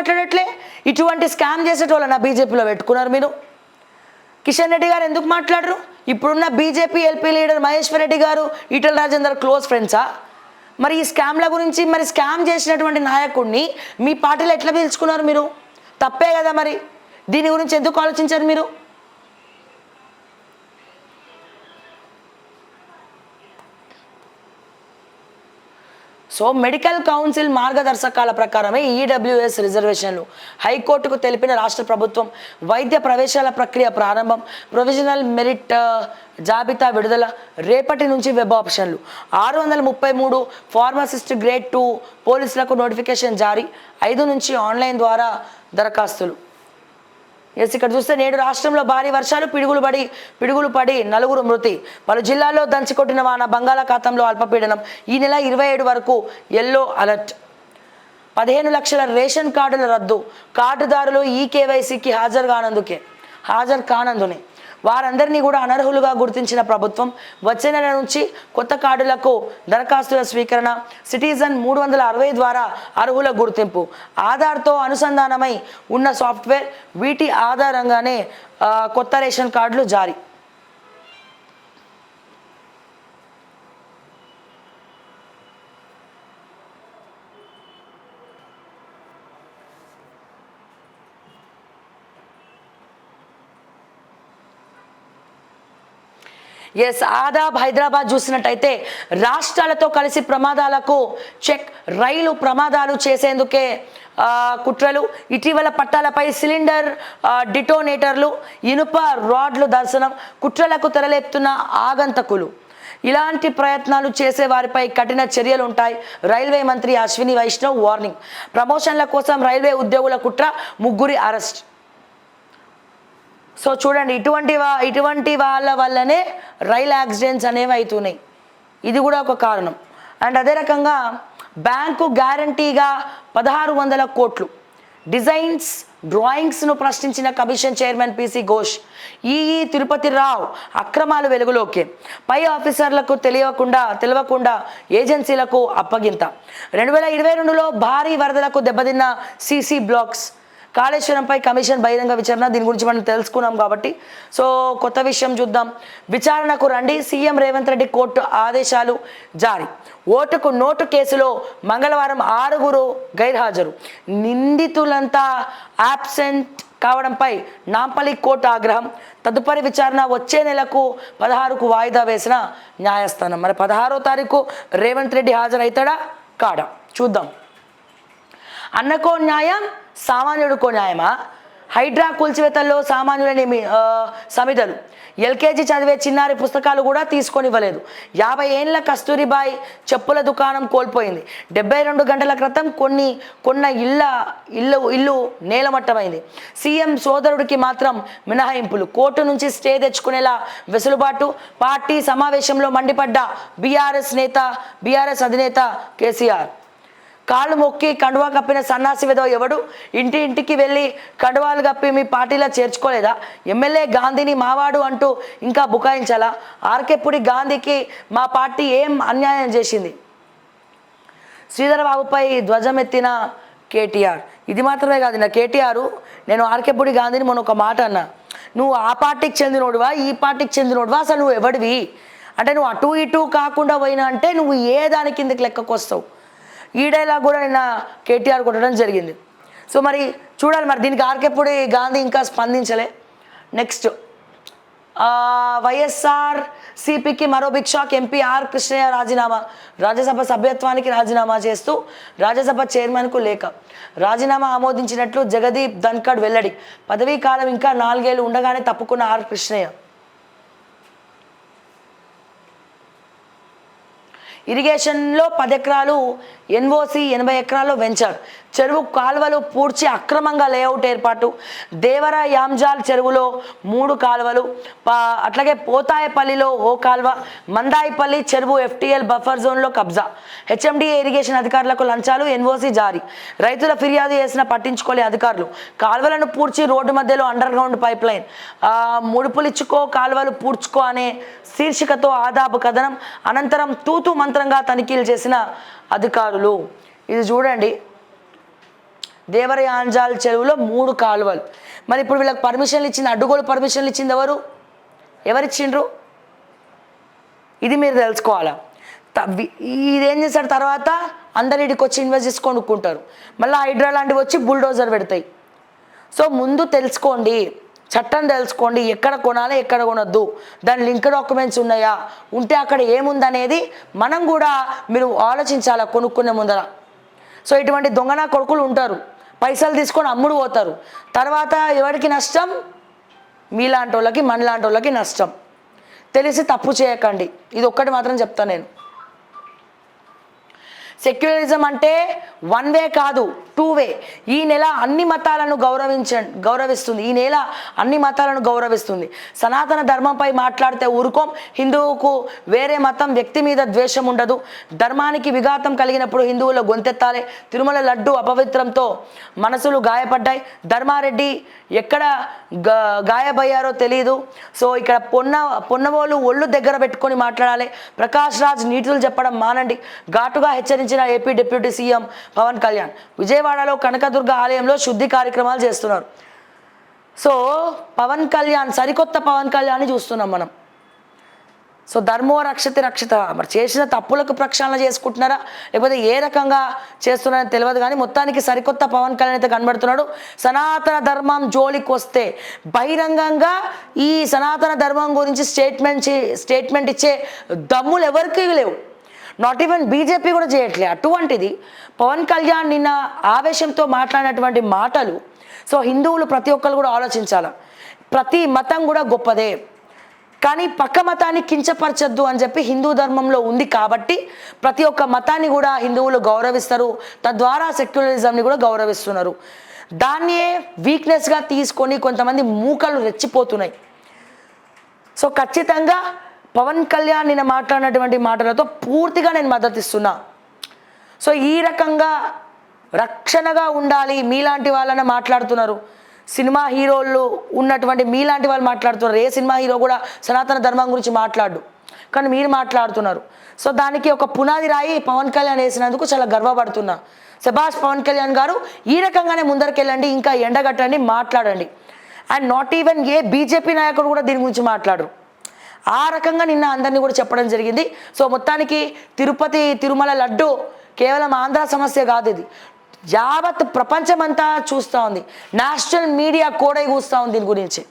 మాట్లాడట్లే? ఇటువంటి స్కామ్ చేసేటోళ్ళ బీజేపీలో పెట్టుకున్నారు మీరు? కిషన్ రెడ్డి గారు ఎందుకు మాట్లాడరు? ఇప్పుడున్న BJP LP leader Maheshwar Reddy గారు ఈటల రాజేందర్ క్లోజ్ ఫ్రెండ్సా? మరి ఈ స్కామ్ల గురించి, మరి స్కామ్ చేసినటువంటి నాయకుడిని మీ పార్టీలో ఎట్లా పిలుచుకున్నారు మీరు? తప్పే కదా. మరి దీని గురించి ఎందుకు ఆలోచించారు మీరు? సో మెడికల్ కౌన్సిల్ మార్గదర్శకాల ప్రకారమే ఈడబ్ల్యూఎస్ రిజర్వేషన్లు హైకోర్టుకు తెలిపిన రాష్ట్ర ప్రభుత్వం. వైద్య ప్రవేశాల ప్రక్రియ ప్రారంభం, ప్రొవిజనల్ మెరిట్ జాబితా విడుదల, రేపటి నుంచి వెబ్ ఆప్షన్లు. 633 ఫార్మసిస్ట్ గ్రేడ్ 2 పోలీసులకు నోటిఫికేషన్ జారీ, 5 నుంచి ఆన్లైన్ ద్వారా దరఖాస్తులు. ఇక్కడ చూస్తే నేడు రాష్ట్రంలో భారీ వర్షాలు, పిడుగులు పడి 4 మృతి. పలు జిల్లాల్లో దంచికొట్టిన వాన, బంగాళాఖాతంలో అల్పపీడనం. ఈ నెల 27 వరకు ఎల్లో అలర్ట్. 15 లక్షల రేషన్ కార్డుల రద్దు. కార్డుదారులు ఈ కేవైసీకి హాజరు కానందునే వారందరినీ కూడా అనర్హులుగా గుర్తించిన ప్రభుత్వం. వచ్చే నెల నుంచి కొత్త కార్డులకు దరఖాస్తుల స్వీకరణ. సిటిజన్ 360 ద్వారా అర్హుల గుర్తింపు. ఆధార్తో అనుసంధానమై ఉన్న సాఫ్ట్వేర్, వీటి ఆధారంగానే కొత్త రేషన్ కార్డులు జారీ. ఎస్, ఆదాబ్ హైదరాబాద్ చూసినట్టయితే రాష్ట్రాలతో కలిసి ప్రమాదాలకు చెక్. రైలు ప్రమాదాలు చేసేందుకే కుట్రలు. ఇటీవల పట్టాలపై సిలిండర్ డిటోనేటర్లు, ఇనుప రాడ్లు దర్శనం. కుట్రలకు తెరలేపుతున్న ఆగంతకులు. ఇలాంటి ప్రయత్నాలు చేసే వారిపై కఠిన చర్యలు ఉంటాయి. రైల్వే మంత్రి అశ్విని వైష్ణవ్ వార్నింగ్. ప్రమోషన్ల కోసం రైల్వే ఉద్యోగుల కుట్ర, 3 అరెస్ట్. సో చూడండి, ఇటువంటి వాళ్ళ వల్లనే రైల్ యాక్సిడెంట్స్ అనేవి అవుతున్నాయి. ఇది కూడా ఒక కారణం. అండ్ అదే రకంగా బ్యాంకు గ్యారంటీగా 1600 కోట్లు. డిజైన్స్, డ్రాయింగ్స్ను ప్రశ్నించిన commission chairman PC Ghosh. EE Tirupati Rao అక్రమాలు వెలుగులోకి. పై ఆఫీసర్లకు తెలియకుండా ఏజెన్సీలకు అప్పగింత. 2022లో భారీ వరదలకు దెబ్బతిన్న సిసి బ్లాక్స్. కాళేశ్వరంపై కమిషన్ బహిరంగ విచారణ. దీని గురించి మనం తెలుసుకున్నాం కాబట్టి సో కొత్త విషయం చూద్దాం. విచారణకు రండి, సీఎం రేవంత్ రెడ్డి కోర్టు ఆదేశాలు జారీ. ఓటుకు నోటు కేసులో మంగళవారం 6 గైర్హాజరు. నిందితులంతా యాబ్సెంట్ కావడంపై నాంపల్లి కోర్టు ఆగ్రహం. తదుపరి విచారణ వచ్చే నెలకు 16కు వాయిదా వేసిన న్యాయస్థానం. మరి 16వ తారీఖు రేవంత్ రెడ్డి హాజరవుతాడా కాడా చూద్దాం. అన్నకో న్యాయం, సామాన్యుడికో న్యాయమా? హైడ్రా కూల్చివేతల్లో సామాన్యులని సమితలు. ఎల్కేజీ చదివే చిన్నారి పుస్తకాలు కూడా తీసుకొనివ్వలేదు. 50 ఏళ్ల కస్తూరిబాయి చెప్పుల దుకాణం కోల్పోయింది. 72 గంటల క్రితం కొన్న ఇల్లు నేలమట్టమైంది. సీఎం సోదరుడికి మాత్రం మినహాయింపులు. కోర్టు నుంచి స్టే తెచ్చుకునేలా వెసులుబాటు. పార్టీ సమావేశంలో మండిపడ్డ బీఆర్ఎస్ అధినేత కేసీఆర్. కాళ్ళు మొక్కి కండువా కప్పిన సన్నాసి విధవ ఎవడు? ఇంటికి వెళ్ళి కండువాలు కప్పి మీ పార్టీలో చేర్చుకోలేదా? ఎమ్మెల్యే గాంధీని మావాడు అంటూ ఇంకా బుకాయించాలా? ఆర్కేపుడి గాంధీకి మా పార్టీ ఏం అన్యాయం చేసింది? శ్రీధర్ బాబుపై ధ్వజమెత్తిన కేటీఆర్. ఇది మాత్రమే కాదు, నా కేటీఆర్ నేను ఆర్కేపుడి గాంధీని మొన్న ఒక మాట అన్నా. నువ్వు ఆ పార్టీకి చెందినోడువా, ఈ పార్టీకి చెందినోడువా, అసలు నువ్వు ఎవడివి అంటే, నువ్వు అటు ఇటు కాకుండా పోయినా అంటే నువ్వు ఏ దాని కిందకి లెక్కకు వస్తావు? ఈ డైలాగ్ కూడా నిన్న కేటీఆర్ కొట్టడం జరిగింది. సో మరి చూడాలి, మరి దీనికి ఆర్కేపుడి గాంధీ ఇంకా స్పందించలే. నెక్స్ట్ వైఎస్ఆర్ సిపికి మరో big shock. MP R Krishnaiah రాజీనామా. రాజ్యసభ సభ్యత్వానికి రాజీనామా చేస్తూ రాజ్యసభ చైర్మన్కు లేఖ. రాజీనామా ఆమోదించినట్లు జగదీప్ ధన్కడ్ వెల్లడి. పదవీ కాలం ఇంకా 4 ఏళ్లు ఉండగానే తప్పుకున్న ఆర్ కృష్ణయ్య. ఇరిగేషన్లో 10 ఎకరాలు ఎన్ఓసి, 80 ఎకరాల్లో వెంచర్. చెరువు కాలువలు పూడ్చి అక్రమంగా లేఅవుట్ ఏర్పాటు. దేవర యాంజాల్ చెరువులో 3 కాలువలు. అట్లాగే పోతాయపల్లిలో ఓ కాలువ. మందాయిపల్లి చెరువు FTL బఫర్ జోన్లో కబ్జా. HMDA ఇరిగేషన్ అధికారులకు లంచాలు, ఎన్ఓసి జారీ. రైతుల ఫిర్యాదు చేసిన పట్టించుకోలే అధికారులు. కాలువలను పూడ్చి రోడ్డు మధ్యలో అండర్ గ్రౌండ్ పైప్ లైన్. ముడుపులిచ్చుకో కాలువలు పూడ్చుకో అనే శీర్షికతో ఆదాబు కథనం. అనంతరం తూతు మంత్రంగా తనిఖీలు చేసిన అధికారులు. ఇది చూడండి, దేవరయాంజాల్ చెరువులో 3 కాలువలు. మరి ఇప్పుడు వీళ్ళకి పర్మిషన్లు ఇచ్చింది, అడ్డుగోలు పర్మిషన్లు ఇచ్చింది ఎవరిచ్చిండ్రు? ఇది మీరు తెలుసుకోవాలా. ఇదేం చేస్తారు తర్వాత అందరిడికి వచ్చి ఇన్వెస్ట్ చేసి కొనుక్కుంటారు. మళ్ళీ హైడ్రా లాంటివి వచ్చి బుల్డోజర్ పెడతాయి. సో ముందు తెలుసుకోండి, చట్టం తెలుసుకోండి, ఎక్కడ కొనాలి ఎక్కడ కొనొద్దు, దాని లింక్ డాక్యుమెంట్స్ ఉన్నాయా, ఉంటే అక్కడ ఏముందనేది మనం కూడా మీరు ఆలోచించాలా కొనుక్కునే ముందర. సో ఇటువంటి దొంగన కొడుకులు ఉంటారు, పైసలు తీసుకొని అమ్ముడు పోతారు. తర్వాత ఎవరికి నష్టం? మీలాంటి వాళ్ళకి మనలాంటి వాళ్ళకి నష్టం. తెలిసి తప్పు చేయకండి, ఇది ఒక్కటి మాత్రం చెప్తాను నేను. సెక్యులరిజం అంటే 1 వే కాదు, 2 వే. ఈ నెల అన్ని మతాలను గౌరవిస్తుంది, ఈ నెల అన్ని మతాలను గౌరవిస్తుంది. సనాతన ధర్మంపై మాట్లాడితే ఊరుకోం. హిందువుకు వేరే మతం వ్యక్తి మీద ద్వేషం ఉండదు. ధర్మానికి విఘాతం కలిగినప్పుడు హిందువుల గొంతెత్తాలి. తిరుమల లడ్డు అపవిత్రంతో మనసులు గాయపడ్డాయి. ధర్మారెడ్డి ఎక్కడ గాయపయ్యారో తెలియదు. సో ఇక్కడ పొన్నవోలు ఒళ్ళు దగ్గర పెట్టుకొని మాట్లాడాలి. ప్రకాష్ రాజ్ నీతులు చెప్పడం మానండి, ఘాటుగా హెచ్చరించిన AP deputy CM Pawan Kalyan. విజయవాడలో కనకదుర్గ ఆలయంలో శుద్ధి కార్యక్రమాలు చేస్తున్నారు. సో పవన్ కళ్యాణ్, సరికొత్త పవన్ కళ్యాణ్ని చూస్తున్నాం మనం. సో ధర్మో రక్షతి రక్షిత. మరి చేసిన తప్పులకు ప్రక్షాళన చేసుకుంటున్నారా లేకపోతే ఏ రకంగా చేస్తున్నారని తెలియదు, కానీ మొత్తానికి సరికొత్త పవన్ కళ్యాణ్ అయితే కనబడుతున్నాడు. సనాతన ధర్మం జోలికి వస్తే బహిరంగంగా ఈ సనాతన ధర్మం గురించి స్టేట్మెంట్ ఇచ్చే దమ్ములు ఎవరికి లేవు. నాట్ ఈవెన్ బీజేపీ కూడా చేయట్లే. అటువంటిది పవన్ కళ్యాణ్ నిన్న ఆవేశంతో మాట్లాడినటువంటి మాటలు. సో హిందువులు ప్రతి ఒక్కరు కూడా ఆలోచించాలి, ప్రతి మతం కూడా గొప్పదే, కానీ పక్క మతాన్ని కించపరచద్దు అని చెప్పి హిందూ ధర్మంలో ఉంది. కాబట్టి ప్రతి ఒక్క మతాన్ని కూడా హిందువులు గౌరవిస్తారు, తద్వారా సెక్యులరిజంని కూడా గౌరవిస్తున్నారు. దాన్నే వీక్నెస్గా తీసుకొని కొంతమంది మూకలు రెచ్చిపోతున్నాయి. సో ఖచ్చితంగా పవన్ కళ్యాణ్ నిన్న మాట్లాడినటువంటి మాటలతో పూర్తిగా నేను మద్దతు ఇస్తున్నా. సో ఈ రకంగా రక్షణగా ఉండాలి, మీలాంటి వాళ్ళని మాట్లాడుతున్నారు. సినిమా హీరోలు ఉన్నటువంటి మీలాంటి వాళ్ళు మాట్లాడుతున్నారు. ఏ సినిమా హీరో కూడా సనాతన ధర్మం గురించి మాట్లాడు, కానీ మీరు మాట్లాడుతున్నారు. సో దానికి ఒక పునాది రాయి పవన్ కళ్యాణ్ వేసినందుకు చాలా గర్వపడుతున్నా. శభాష్ పవన్ కళ్యాణ్ గారు, ఈ రకంగానే ముందరికెళ్ళండి, ఇంకా ఎండగట్టండి, మాట్లాడండి. And not even a BJP నాయకుడు కూడా దీని గురించి మాట్లాడరు. ఆ రకంగా నిన్న అందరినీ కూడా చెప్పడం జరిగింది. సో మొత్తానికి తిరుమల లడ్డు కేవలం ఆంధ్ర సమస్య కాదు, ఇది యావత్ ప్రపంచమంతా చూస్తూ ఉంది. నేషనల్ మీడియా కూడా కూస్తూ ఉంది దీని గురించి.